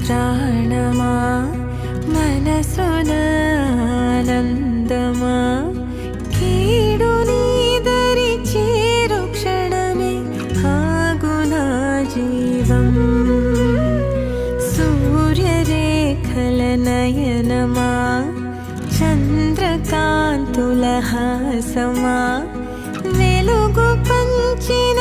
ప్రాణమా మనసున ఆనందమా కీడు నీదరి చేరు క్షణమే ఆగునా జీవం సూర్యరేఖల నయనమా చంద్రకాంతుల హాసమా వెలుగు పంచిన